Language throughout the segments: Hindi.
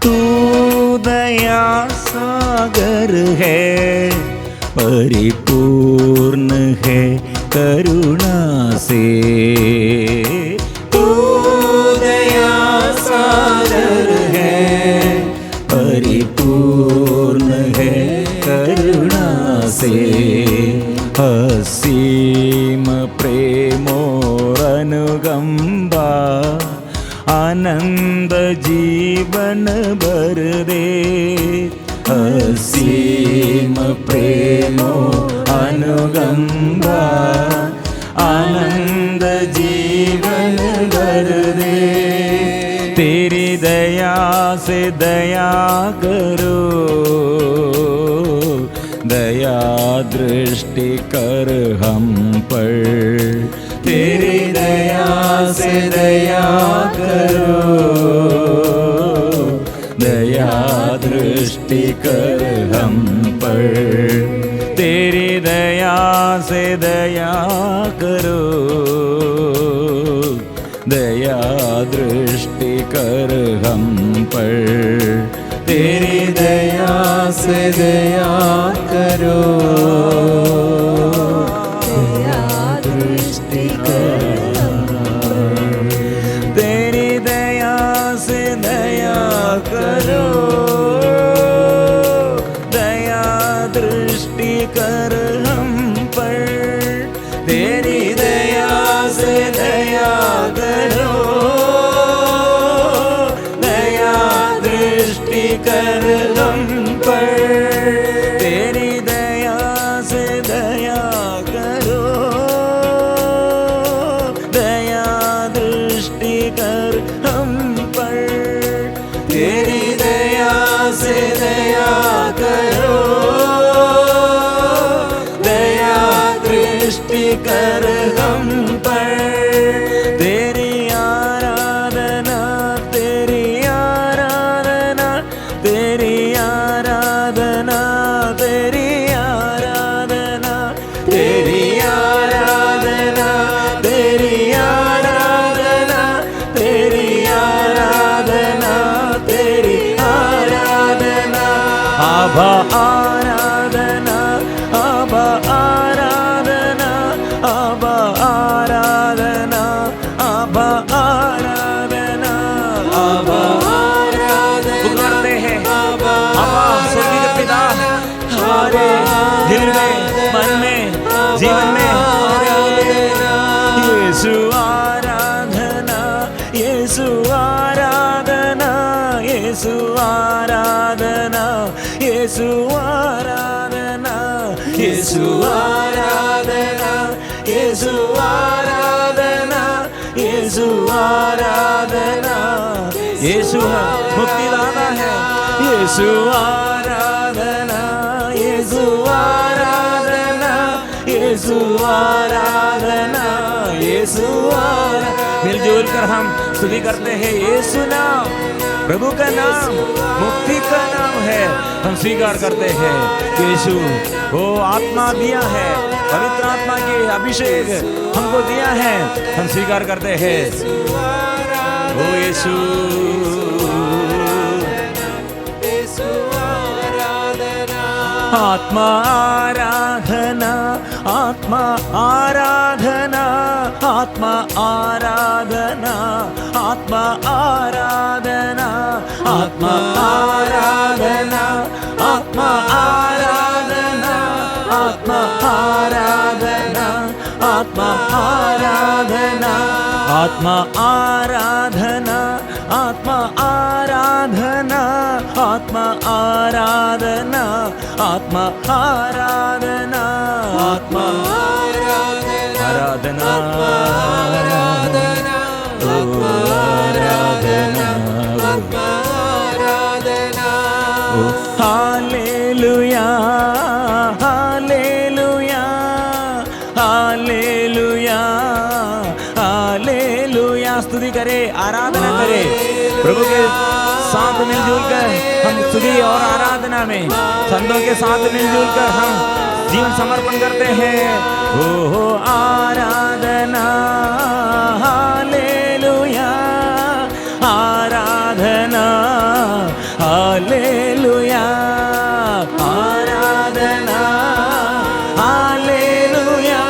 तू दया सागर है, परिपूर्ण है करुणा से। तू दया सागर है, परिपूर्ण है करुणा से। असीम प्रेमोर अनुकंपा आनंद जीवन भर दे। असीम प्रेमो अनुकंपा आनंद जीवन भर दे। तेरी दया से दया करो, दया दृष्टि कर हम पर। तेरी दया से दया करो, दया दृष्टि कर हम पर। तेरी दया से दया करो, दया दृष्टि कर हम पर। तेरी दया से दया करो, दया दृष्टि कर हम पर। तेरी दया से दया करो, दया दृष्टि कर हम पर। तेरी दया से दया करो, दया दृष्टि कर हम पर। तेरी दया से दया करो, दया दृष्टि कर हम पर। तेरी दया से दया करो, दया दृष्टि कर हम पर। तेरी आराधना, तेरी आराधना, तेरी आराधना, तेरी आराधना, तेरी आराधना, तेरी आराधना, तेरी आराधना, तेरी आराधना। आभा आराधना, आभा आराधना, आभा आराधना, आभा आराधना, आभा आराधना। पुकारते हैं आभा स्वर्गीय पिता, हमारे दिल में, मन में, जीवन में यीशु आराधना, यीशु आराधना, यीशु आराधना, यीशु आराधना, यीशु आराधना, यीशु आराधना, यीशु आराधना। यीशु मुक्तिदाता है। यीशु आराधना, यीशु आराधना, यीशु आराधना, यीशु आराधना। मिलजुल कर हम स्तुति करते हैं। यीशु नाम प्रभु का नाम मुक्ति का नाम है। हम स्वीकार करते हैं यीशु वो आत्मा दिया है, पवित्र आत्मा के अभिषेक हमको दिया है। हम स्वीकार करते हैं ओ यीशु। आत्मा आराधना, आत्मा आराधना, आत्मा आराधना, आत्मा आराधना, आत्मा आराधना, आत्मा आराधना, आत्मा आराधना, आत्मा आराधना, आत्मा आराधना, आत्मा आराधना, आत्मा आराधना, आत्मा आराधना, आत्मा आराधना, आराधना, आराधना, आराधना। Hallelujah, hallelujah, hallelujah, hallelujah. स्तुति करे, आराधना करे प्रभु के साथ मिलजुल कर हम स्तुति और आराधना में संतों के साथ मिलजुल कर हम जीवन समर्पण करते हैं। ओ आराधना, हालेलुया, आराधना, हालेलुया आराधना, हालेलुया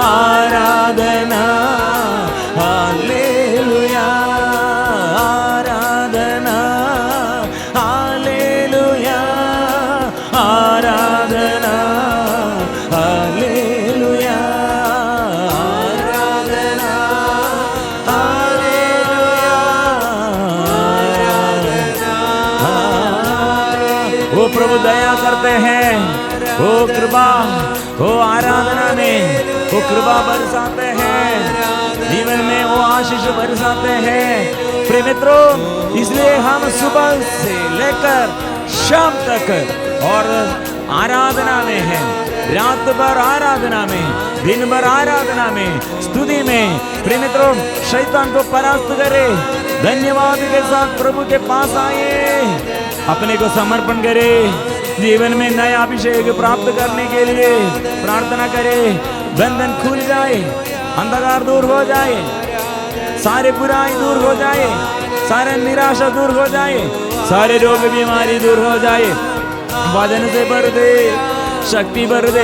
आराधना, हालेलुया आराधना, हालेलुया आराधना, हालेलुया आराधना, हालेलुया आराधना। वो प्रभु दया करते हैं, वो कृपा, वो आराधना में वो कृपा बरसाते हैं, जीवन में वो आशीष बरसाते हैं। प्रिय मित्रों, इसलिए हम सुबह से लेकर शाम तक और आराधना में हैं, रात भर आराधना में, दिन भर आराधना में, स्तुति में। प्रिय मित्रों, शैतान को परास्त करे, धन्यवाद के साथ प्रभु के पास आए, अपने को समर्पण करे, जीवन में नया अभिषेक प्राप्त करने के लिए प्रार्थना करे। बंधन खुल जाए, अंधकार दूर हो जाए, सारे बुराई दूर हो जाए, सारे निराशा दूर हो जाए, सारे रोग बीमारी दूर हो जाए। वजन से भर दे, शक्ति भर दे,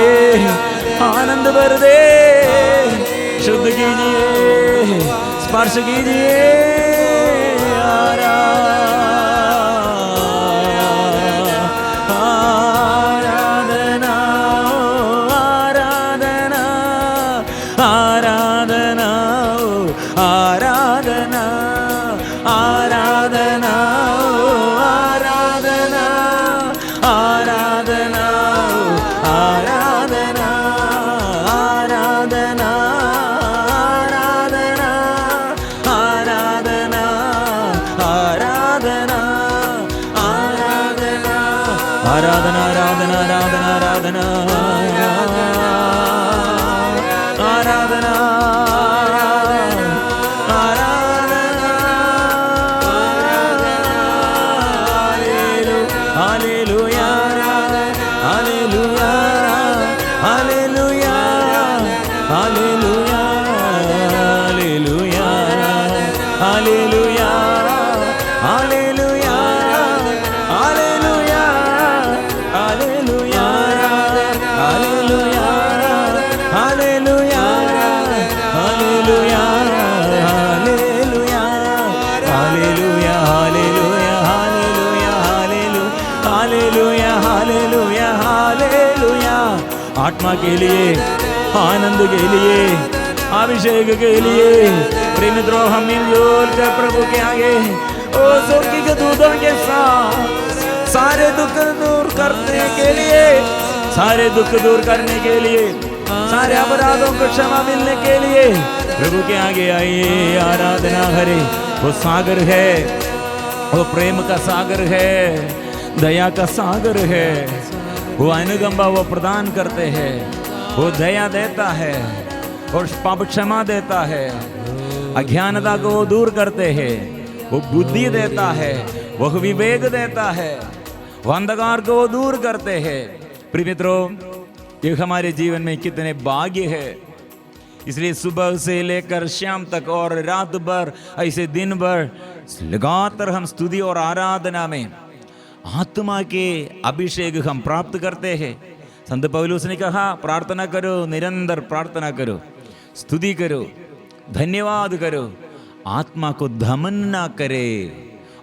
आनंद भर दे, शुद्ध कीजिए, स्पर्श कीजिए। आराधना, आराधना, आराधना, आराधना, आराधना, आराधना, आराधना, आराधना, आराधना, आराधना, आराधना, आराधना, आराधना, आराधना, आत्मा के लिए, आनंद के लिए, अभिषेक के लिए प्रिय मित्रों, हम मिलजुल कर प्रभु के आगे ओ स्वर्गीय दूतों के साथ सारे दुख दूर करने के लिए, सारे दुख दूर करने के लिए, सारे अपराधों को क्षमा मिलने के लिए प्रभु के आगे आइए। आराधना करे, वो सागर है, वो प्रेम का सागर है, दया का सागर है, वो अनुकंपा वो प्रदान करते हैं, वो दया देता है और पाप क्षमा देता है, अज्ञानता को वो दूर करते हैं, वो बुद्धि देता है, वो विवेक देता है, वो अंधकार को वो दूर करते हैं। प्रिय मित्रों, ये हमारे जीवन में कितने भाग्य है। इसलिए सुबह से लेकर शाम तक और रात भर, ऐसे दिन भर लगातार हम स्तुति और आराधना में आत्मा के अभिषेक हम प्राप्त करते हैं। संत पौलुस ने कहा, प्रार्थना करो, निरंतर प्रार्थना करो, स्तुति करो, धन्यवाद करो, आत्मा को दमन ना करे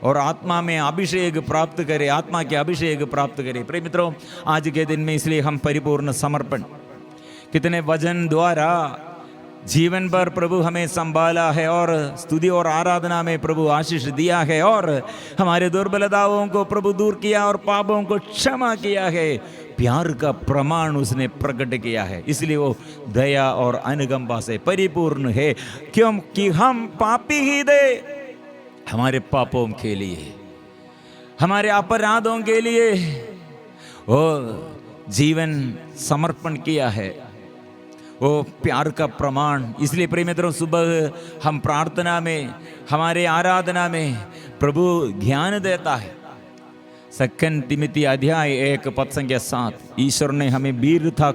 और आत्मा में अभिषेक प्राप्त करे, आत्मा के अभिषेक प्राप्त करे। प्रिय मित्रों, आज के दिन में इसलिए हम परिपूर्ण समर्पण, कितने वचन द्वारा जीवन भर प्रभु हमें संभाला है और स्तुति और आराधना में प्रभु आशीष दिया है और हमारे दुर्बलताओं को प्रभु दूर किया और पापों को क्षमा किया है। प्यार का प्रमाण उसने प्रकट किया है, इसलिए वो दया और अनुकंपा से परिपूर्ण है, क्योंकि हम पापी ही थे, हमारे पापों के लिए, हमारे अपराधों के लिए वो जीवन समर्पण किया है, वो प्यार का प्रमाण। इसलिए प्रिय मित्रों, सुबह हम प्रार्थना में, हमारे आराधना में प्रभु ज्ञान देता है। 2 तिमोथी अध्याय 1 पद संख्या 7, ईश्वर ने हमें वीरता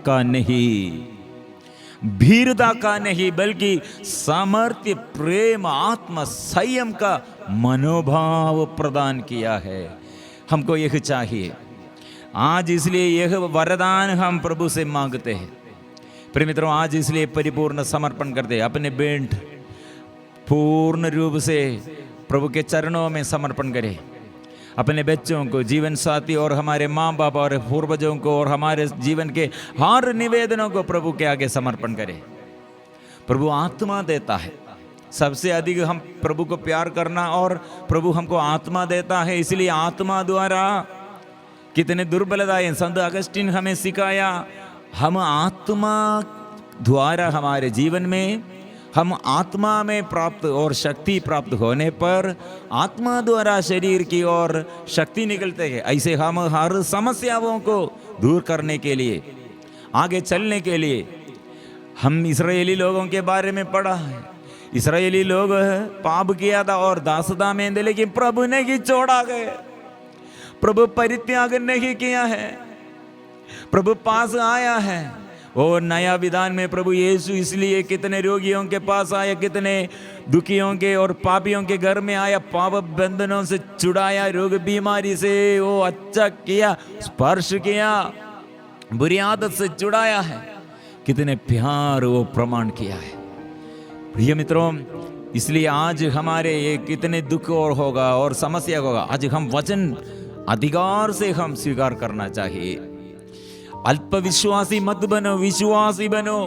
का नहीं बल्कि सामर्थ्य, प्रेम, आत्म संयम का मनोभाव प्रदान किया है। हमको यह चाहिए आज, इसलिए यह वरदान हम प्रभु से मांगते हैं। प्रिय मित्रों, आज इसलिए परिपूर्ण समर्पण करते हैं, अपने बेंट पूर्ण रूप से प्रभु के चरणों में समर्पण करें। अपने बच्चों को, जीवन साथी और हमारे माँ बाप और पूर्वजों को और हमारे जीवन के हर निवेदनों को प्रभु के आगे समर्पण करें। प्रभु आत्मा देता है, सबसे अधिक हम प्रभु को प्यार करना, और प्रभु हमको आत्मा देता है। इसलिए आत्मा द्वारा कितने दुर्बलताएं संत अगस्टिन हमें सिखाया। हम आत्मा द्वारा हमारे जीवन में, हम आत्मा में प्राप्त और शक्ति प्राप्त होने पर आत्मा द्वारा शरीर की ओर शक्ति निकलते हैं। ऐसे हम हर समस्याओं को दूर करने के लिए, आगे चलने के लिए, हम इस्राएली लोगों के बारे में पढ़ा है। इस्राएली लोग पाप किया था और दासता में थे, लेकिन प्रभु ने ही छोड़ा गए। प्रभु परित्याग नहीं किया है, प्रभु पास आया है। और नया विधान में प्रभु यीशु इसलिए कितने रोगियों के पास आया, कितने दुखियों के और पापियों के घर में आया, पाप बंधनों से छुड़ाया, रोग बीमारी से वो अच्छा किया, स्पर्श किया, बुरी आदत से छुड़ाया है। कितने प्यार वो प्रमाण किया है। प्रिय मित्रों, इसलिए आज हमारे ये कितने दुख और होगा और समस्या होगा, आज हम वचन अधिकार से हम स्वीकार करना चाहिए। अल्प विश्वासी मत बनो, विश्वासी बनो।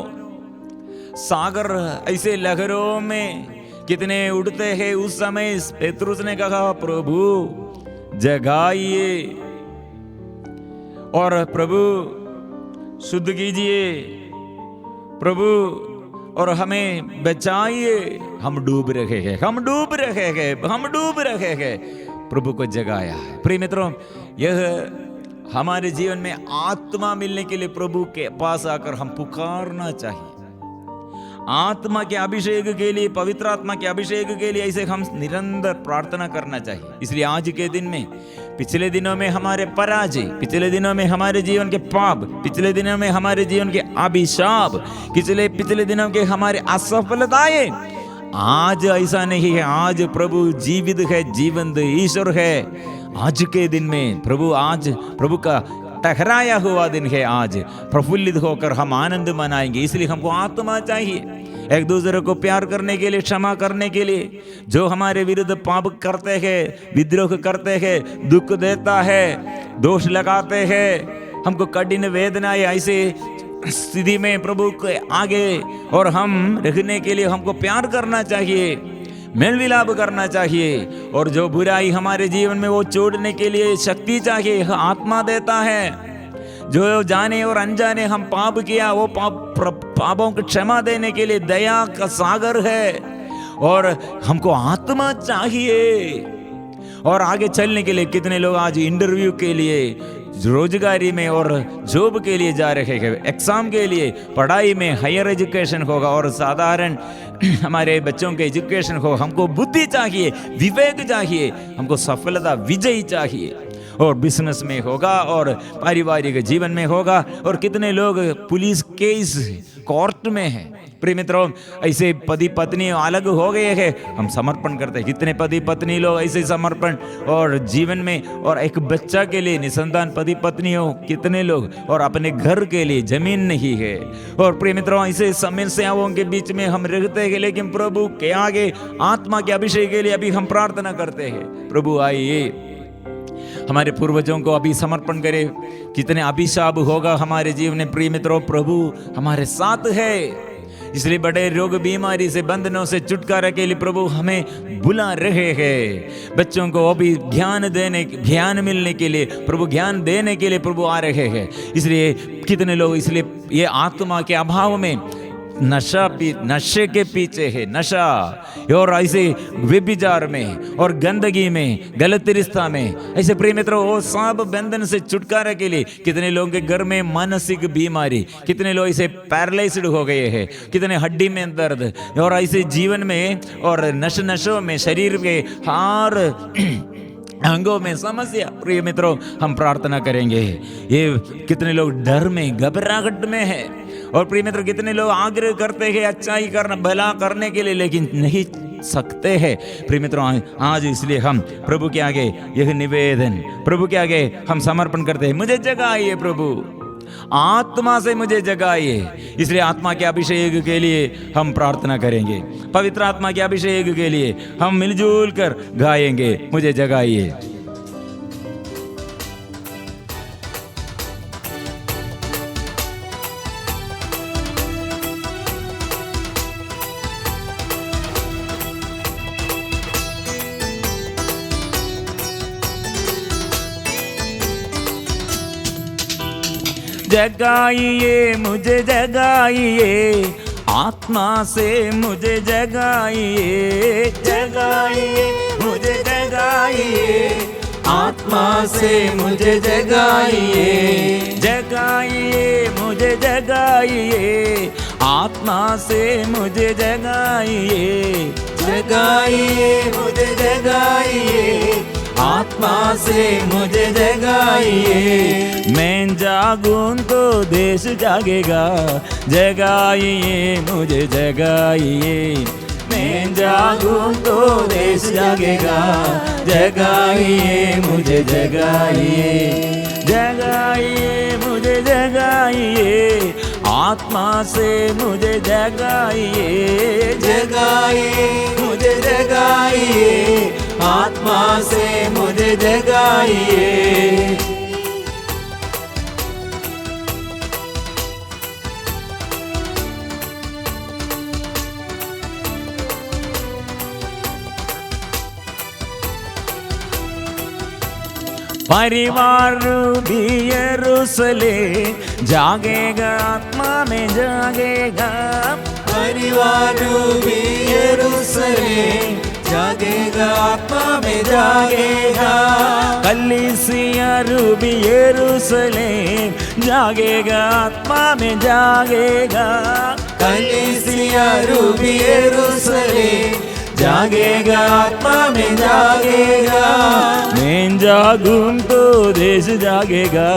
सागर ऐसे लहरों में कितने उड़ते हैं। उस समय पेतरुस ने कहा, प्रभु जगाइए और प्रभु शुद्ध कीजिए, प्रभु और हमें बचाइए। हम डूब रहे हैं, हम डूब रहे हैं, हम डूब रहे हैं। प्रभु को जगाया है। प्रिय मित्रों, यह हमारे जीवन में आत्मा मिलने के लिए प्रभु के पास आकर हम पुकारना चाहिए। आत्मा के अभिषेक के लिए, पवित्र आत्मा के अभिषेक के लिए ऐसे हम निरंतर प्रार्थना करना चाहिए। इसलिए आज के दिन में, पिछले दिनों में हमारे पराजय, पिछले दिनों में हमारे जीवन के पाप, पिछले दिनों में हमारे जीवन के अभिशाप, पिछले दिनों के हमारे असफलताएं, आज ऐसा नहीं है। आज प्रभु जीवित है, जीवंत ईश्वर है। आज के दिन में आज प्रभु का ठहराया हुआ दिन है। आज प्रफुल्लित होकर हम आनंद मनाएंगे। इसलिए हमको आत्मा चाहिए, एक दूसरे को प्यार करने के लिए, क्षमा करने के लिए। जो हमारे विरुद्ध पाप करते हैं, विद्रोह करते हैं, दुख देता है, दोष लगाते हैं, हमको कठिन वेदनाएं, ऐसे स्थिति में प्रभु के आगे और हम रहने के लिए हमको प्यार करना चाहिए, मेल मिलाप करना चाहिए। और जो बुराई हमारे जीवन में, वो छोड़ने के लिए शक्ति चाहिए, आत्मा देता है। जो जाने और अनजाने हम पाप किया, वो पापों को क्षमा देने के लिए दया का सागर है। और हमको आत्मा चाहिए। और आगे चलने के लिए कितने लोग आज इंटरव्यू के लिए, रोजगारी में और जॉब के लिए जा रहे हैं, एग्जाम के लिए, पढ़ाई में हायर एजुकेशन होगा और साधारण हमारे बच्चों के एजुकेशन हो। हमको बुद्धि चाहिए, विवेक चाहिए, हमको सफलता, विजय चाहिए। और बिजनेस में होगा और पारिवारिक जीवन में होगा। और कितने लोग पुलिस केस कोर्ट में हैं। प्रिय मित्रों, ऐसे पति पत्नी अलग हो गए हैं, हम समर्पण करते हैं। कितने पति पत्नी लोग ऐसे समर्पण और जीवन में, और एक बच्चा के लिए निसंतान पति पत्नी हो कितने लोग, और अपने घर के लिए जमीन नहीं है। और प्रिय मित्रों, ऐसे समस्याओं के बीच में हम रहते हैं, लेकिन प्रभु के आगे आत्मा के अभिषेक के लिए अभी हम प्रार्थना करते हैं। प्रभु आइए, हमारे पूर्वजों को अभी समर्पण करें। कितने अभिशाप होगा हमारे जीवन में। प्रिय मित्रों, प्रभु हमारे साथ है। इसलिए बड़े रोग बीमारी से, बंधनों से छुटकारा के लिए प्रभु हमें बुला रहे हैं। बच्चों को अभी ज्ञान मिलने के लिए, प्रभु ज्ञान देने के लिए प्रभु आ रहे हैं। इसलिए कितने लोग, इसलिए ये आत्मा के अभाव में नशे के पीछे है, नशा और ऐसे व्यभिचार में और गंदगी में, गलत रिश्ता में, ऐसे प्रिय मित्रों, वो सब बंधन से छुटकारा के लिए कितने लोगों के घर में मानसिक बीमारी, कितने लोग ऐसे पैरालाइज्ड हो गए हैं, कितने हड्डी में दर्द और ऐसे जीवन में और नशों में, शरीर के हर अंगों में समस्या। प्रिय मित्रों, हम प्रार्थना करेंगे। ये कितने लोग डर में, घबराहट में है। और प्रिय मित्र, कितने लोग आग्रह करते हैं अच्छाई करना, भला करने के लिए, लेकिन नहीं सकते हैं। प्रिय मित्रों, आज इसलिए हम प्रभु के आगे यह निवेदन, प्रभु के आगे हम समर्पण करते हैं, मुझे जगाइए प्रभु, आत्मा से मुझे जगाइए। इसलिए आत्मा के अभिषेक के लिए हम प्रार्थना करेंगे, पवित्र आत्मा के अभिषेक के लिए हम मिलजुल कर गाएंगे, मुझे जगाइए। जगाइए मुझे जगाइए, आत्मा से मुझे जगाइए, जगाइए मुझे जगाइए, आत्मा से मुझे जगाइए, जगाइए मुझे जगाइए, आत्मा से मुझे जगाइए, जगाइए मुझे जगाइए, आत्मा से मुझे जगाइए। मैं जागूं तो देश जागेगा, जगाइए मुझे जगाइए। मैं जागूं तो देश जागेगा, जगाइए मुझे जगाइए, जगाइए मुझे जगाइए, आत्मा से मुझे जगाइए, जगाइए मुझे जगाइए, आत्मा से मुझे जगाइए। परिवार भी यरूशलेम जागेगा, आत्मा में जागेगा, परिवार भी यरूशलेम जागेगा, आत्मा में जागेगा, कलीसिया भी यरूशलेम जागेगा, आत्मा में जागेगा, कलीसिया भी यरूशलेम जागेगा, आत्मा में जागेगा। मैं जागूं तो देश जागेगा,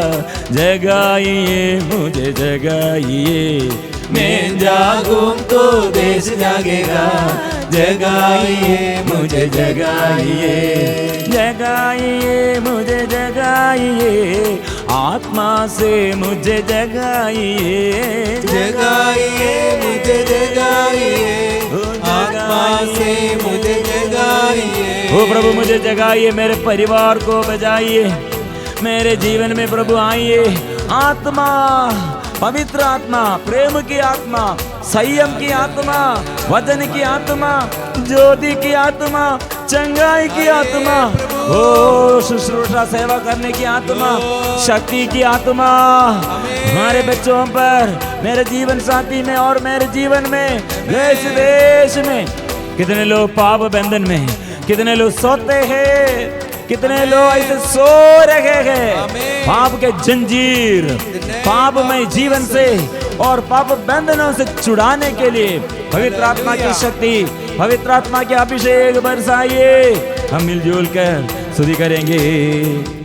जगाइए मुझे जगाइए। मैं जागूं तो देश जागेगा, जगाइए मुझे जगाइए, जगाइए मुझे जगाइए, आत्मा से मुझे जगाइए, जगाइए मुझे जगाइए, आत्मा से मुझे जगाइए। ओ प्रभु मुझे जगाइए, मेरे परिवार को बचाइए, मेरे जीवन में प्रभु आइए। आत्मा, पवित्र आत्मा, प्रेम की आत्मा, संयम की आत्मा, वचन की आत्मा, ज्योति की आत्मा, चंगाई की आत्मा, ओ शुश्रूषा सेवा करने की आत्मा, शक्ति की आत्मा हमारे बच्चों पर, मेरे जीवन साथी में और मेरे जीवन में, देश देश में। कितने लोग पाप बंधन में, कितने लोग सोते हैं, कितने लोग ऐसे सो रहे हैं पाप के जंजीर, पापमय जीवन से और पाप बंधनों से छुड़ाने के लिए पवित्र आत्मा की शक्ति, पवित्र आत्मा के अभिषेक बरसाइए। हम मिलजुल कर स्तुति करेंगे।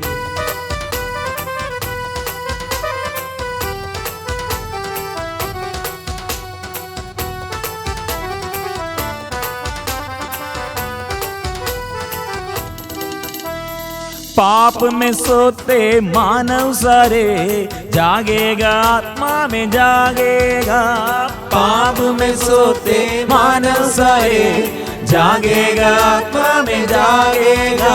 पाप में सोते मानव सारे, जागेगा आत्मा में जागेगा, पाप में सोते मानव सारे, जागेगा आत्मा में जागेगा,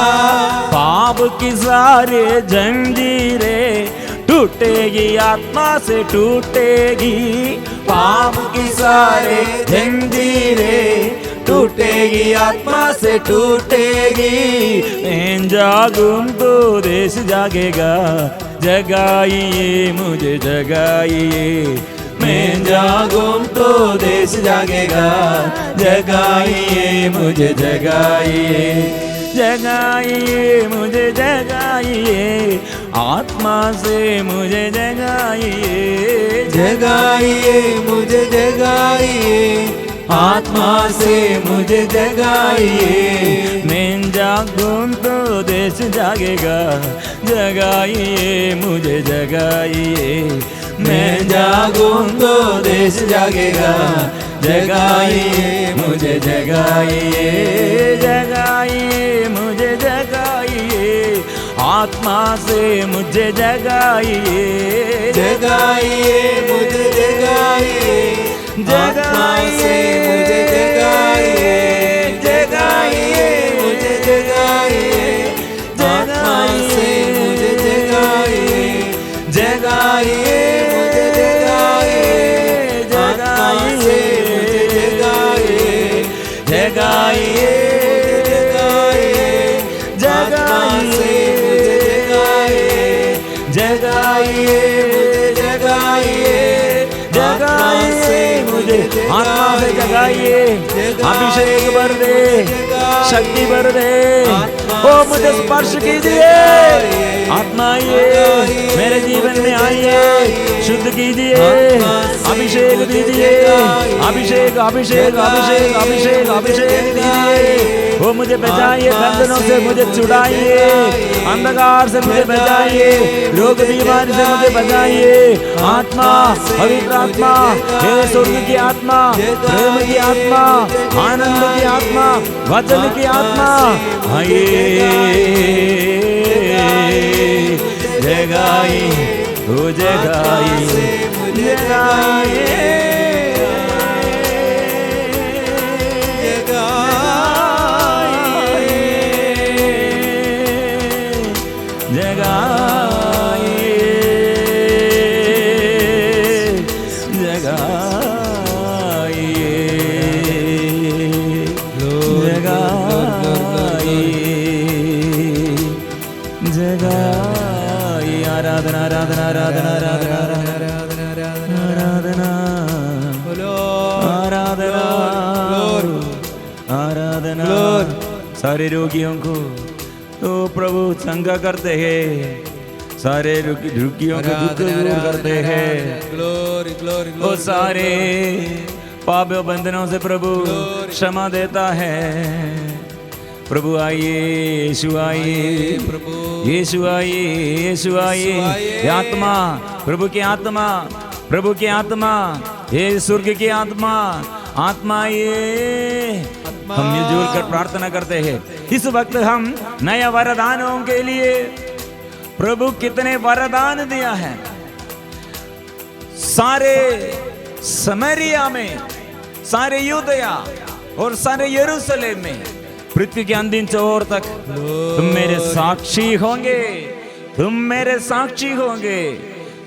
पाप की सारे जंजीरें टूटेगी, आत्मा से टूटेगी, पाप की सारे जंजीरें टूटेगी, आत्मा से टूटेगी। मैं जागूं तो देश जागेगा, जगाइए मुझे जगाइए। मैं जागूं तो देश जागेगा, जगाइए मुझे जगाइए, जगाइए मुझे जगाइए, आत्मा से मुझे जगाइए, जगाइए मुझे जगाइए, आत्मा से मुझे जगाइए। मैं जागूं तो देश जागेगा, जगाइए मुझे जगाइए। मैं जागूं तो देश जागेगा, जगाइए मुझे, जगाइए, जगाइए मुझे, जगाइए, आत्मा से मुझे जगाइए, जगाइए मुझे, जगाइए, जगाइए मुझे जगाइए, जगाइए मुझे, जगाइए, आत्मा से मुझे जगाइए, जगाइए मुझे, जगाइए, आत्मा से मुझे जगाइए, जगाइए, जगाइए, जगाइए, जगाइए मुझे, आत्मा से जगाइए, अभिषेक भर दे, शक्ति भर दे, ओ मुझे स्पर्श कीजिए, आत्मा आइए मेरे जीवन में, आइए शुद्ध कीजिए, अभिषेक दीजिए, अभिषेक अभिषेक अभिषेक अभिषेक अभिषेक दीजिए, वो मुझे बचाइए, बंधनों से मुझे छुड़ाइए, अंधकार से मुझे बचाइए, रोग बीमारी से मुझे बचाइए, आत्मा, पवित्र आत्मा, हे स्वर्ग की आत्मा, प्रेम की आत्मा, आनंद की आत्मा, वचन की आत्मा, आइए जगाइए, ओ जगाइए, जगाइए, आराधना आराधना आराधना आराधना आराधना आराधना आराधना आराधना। सारे रोगियों को तो प्रभु चंगा करते हैं, सारे रोगियों को दुख दूर करते हैं, ग्लोरी ग्लोरी, वो सारे पाप बंधनों से प्रभु क्षमा देता है। प्रभु आइए, यीशु आइए, प्रभु यीशु आइए, यीशु आइए, ये आत्मा, प्रभु की आत्मा, प्रभु की आत्मा, ये स्वर्ग की आत्मा, आत्मा आइए। हम मिलजुल कर प्रार्थना करते हैं इस वक्त। हम नया वरदानों के लिए प्रभु कितने वरदान दिया है। सारे समरिया में, सारे यूदया और सारे यरूशलेम में, पृथ्वी के अंतिम छोर तक तुम मेरे साक्षी होंगे, तुम मेरे साक्षी होंगे,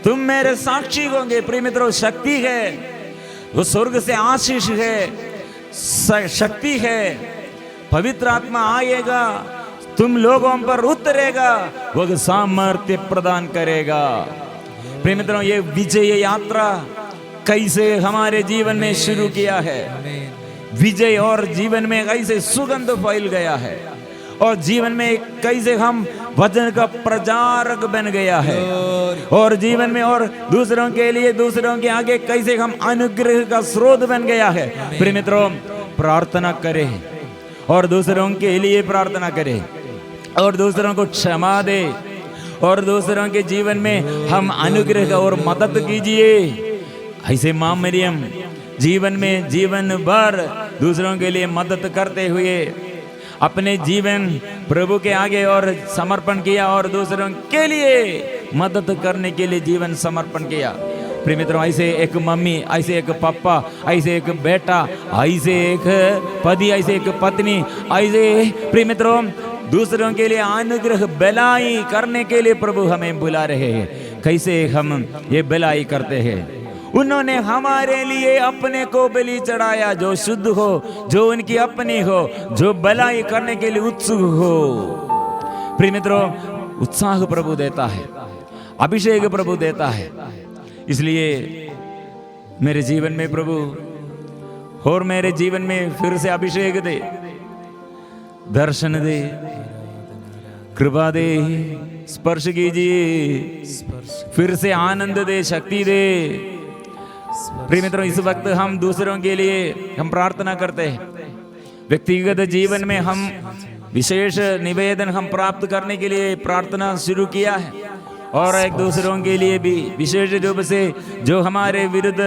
तुम मेरे साक्षी होंगे। प्रिय मित्रों, शक्ति है, वो स्वर्ग से आशीष है, शक्ति है। पवित्र आत्मा आएगा, तुम लोगों पर उतरेगा, वो सामर्थ्य प्रदान करेगा। प्रिय मित्रों, ये विजय यात्रा कैसे हमारे जीवन में शुरू किया है, विजय और जीवन में कैसे सुगंध फैल गया है, और जीवन में कैसे हम वचन का प्रचारक बन गया है, और जीवन में और दूसरों के लिए, दूसरों के आगे कैसे हम अनुग्रह का स्रोत बन गया है। प्रिय मित्रों, प्रार्थना करें और दूसरों के लिए प्रार्थना करें, और दूसरों को क्षमा दे, और दूसरों के जीवन में हम अनुग्रह का और मदद कीजिए। ऐसे मां मरियम जीवन में जीवन भर दूसरों के लिए मदद करते हुए अपने जीवन प्रभु के आगे और समर्पण किया, और दूसरों के लिए मदद करने के लिए जीवन समर्पण किया। प्रिय मित्रों, ऐसे एक मम्मी, ऐसे एक पापा, ऐसे एक बेटा, ऐसे एक पति, ऐसे एक पत्नी, ऐसे प्रिय मित्रों दूसरों के लिए अनुग्रह भलाई करने के लिए प्रभु हमें बुला रहे हैं। कैसे हम ये भलाई करते हैं? उन्होंने हमारे लिए अपने को बलि चढ़ाया, जो शुद्ध हो, जो उनकी अपनी हो, जो भलाई करने के लिए उत्सुक हो। प्रिय मित्रों, उत्साह प्रभु देता है, अभिषेक प्रभु देता है। इसलिए मेरे जीवन में प्रभु, और मेरे जीवन में फिर से अभिषेक दे, दर्शन दे, कृपा दे, स्पर्श कीजिए, फिर से आनंद दे, शक्ति दे। प्रिय मित्रों, इस वक्त हम दूसरों के लिए हम प्रार्थना करते हैं। व्यक्तिगत जीवन में हम विशेष निवेदन हम प्राप्त करने के लिए प्रार्थना शुरू किया है, और एक दूसरों के लिए भी विशेष रूप से जो हमारे विरुद्ध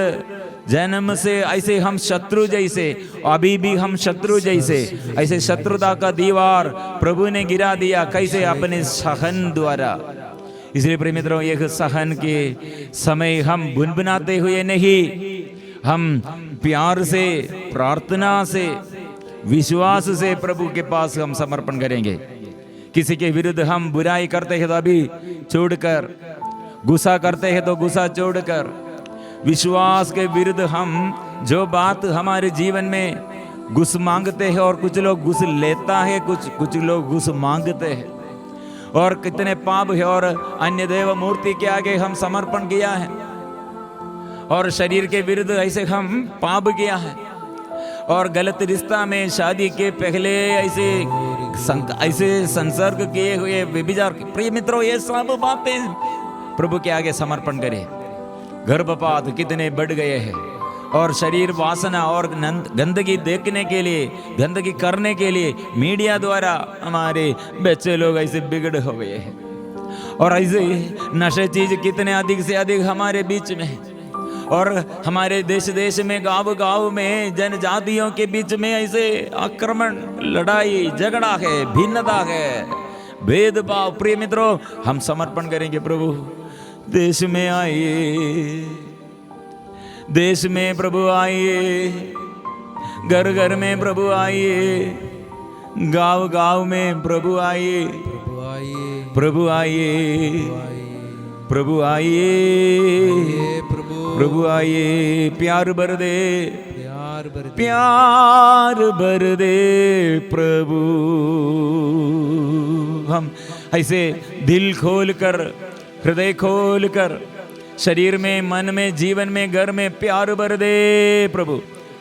जन्म से ऐसे हम शत्रु जैसे, अभी भी हम शत्रु जैसे, ऐसे शत्रुता का दीवार प्रभु ने गिरा दिया। कैसे? अपने सहन द्वारा। इसलिए प्रिय मित्रों, एक सहन के समय हम बुनबुनाते हुए नहीं, हम प्यार से, प्रार्थना से, विश्वास से प्रभु के पास हम समर्पण करेंगे। किसी के विरुद्ध हम बुराई करते हैं तो अभी छोड़कर, गुस्सा करते हैं तो गुस्सा छोड़कर, विश्वास के विरुद्ध हम जो बात हमारे जीवन में घुस मांगते हैं, और कुछ लोग घुस लेता है, कुछ लोग घुस मांगते हैं, और कितने पाप है और अन्य देव मूर्ति के आगे हम समर्पण किया है, और शरीर के विरुद्ध ऐसे हम पाप किया है, और गलत रिश्ता में शादी के पहले ऐसे संसर्ग किए हुए व्यभिचार। प्रिय मित्रों, ये सब बातें प्रभु के आगे समर्पण करें। गर्भपात कितने बढ़ गए हैं, और शरीर वासना और गंदगी देखने के लिए, गंदगी करने के लिए मीडिया द्वारा हमारे बच्चे लोग ऐसे बिगड़ हो गए हैं, और ऐसे नशे चीज कितने अधिक से अधिक हमारे बीच में, और हमारे देश में, गांव में, जनजातियों के बीच में ऐसे आक्रमण, लड़ाई झगड़ा है, भिन्नता है, भेदभाव। प्रिय मित्रों, हम समर्पण करेंगे प्रभु, देश में आइए, देश में प्रभु आइए, घर घर में प्रभु आइए, गांव में प्रभु आइए, प्रभु आइए, प्रभु आइए, प्रभु आइए, प्यार भर दे, प्यार भर दे प्रभु। हम ऐसे दिल खोल कर, हृदय खोल कर, शरीर में, मन में, जीवन में, घर में प्यार भर दे प्रभु।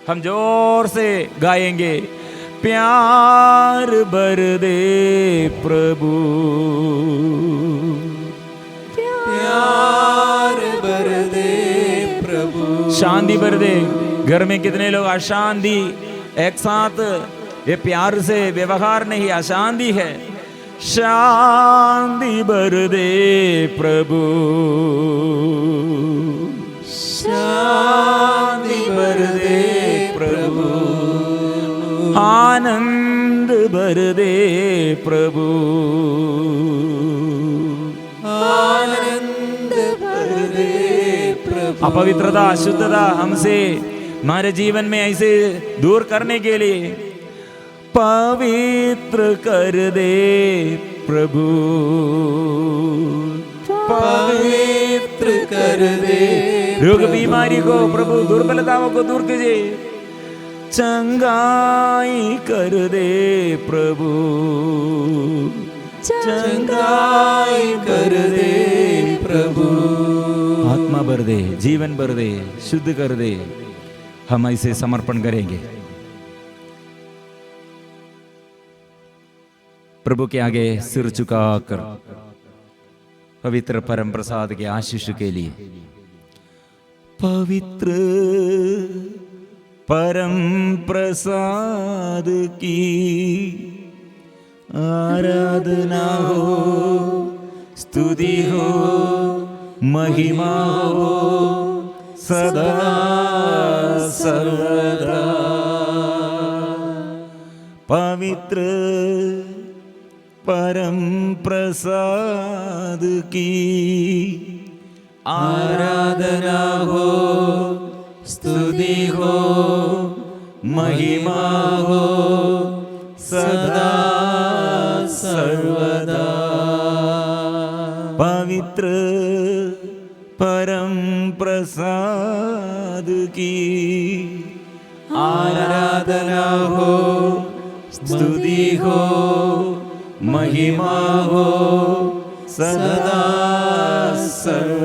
हम जोर से गाएंगे, प्यार भर दे प्रभु, प्यार भर दे प्रभु, शांति भर दे। घर में कितने लोग अशांति, एक साथ ये प्यार से व्यवहार नहीं, अशांति है। शांति भर दे प्रभु, शांति भर दे प्रभु, आनंद भर दे प्रभु, आनंद भर दे प्रभु। अपवित्रता, अशुद्धता हमसे, हमारे जीवन में ऐसे दूर करने के लिए पवित्र कर दे प्रभु, पवित्र कर दे। रोग बीमारी को प्रभु, दुर्बलताओं को दूर कीजिए, चंगाई कर दे प्रभु, चंगाई कर दे प्रभु, आत्मा भर दे, जीवन भर दे, शुद्ध कर दे। हम ऐसे समर्पण करेंगे प्रभु के आगे, सिर झुकाकर पवित्र परम प्रसाद के आशीष के लिए। पवित्र परम प्रसाद की आराधना हो, स्तुति हो, महिमा हो सदा सर्वदा। पवित्र परम प्रसाद की आराधना हो, स्तुति हो, महिमा हो सदा सर्वदा। पवित्र परम प्रसाद की आराधना हो, स्तुति हो, महिमा हो सदा सर्वदा।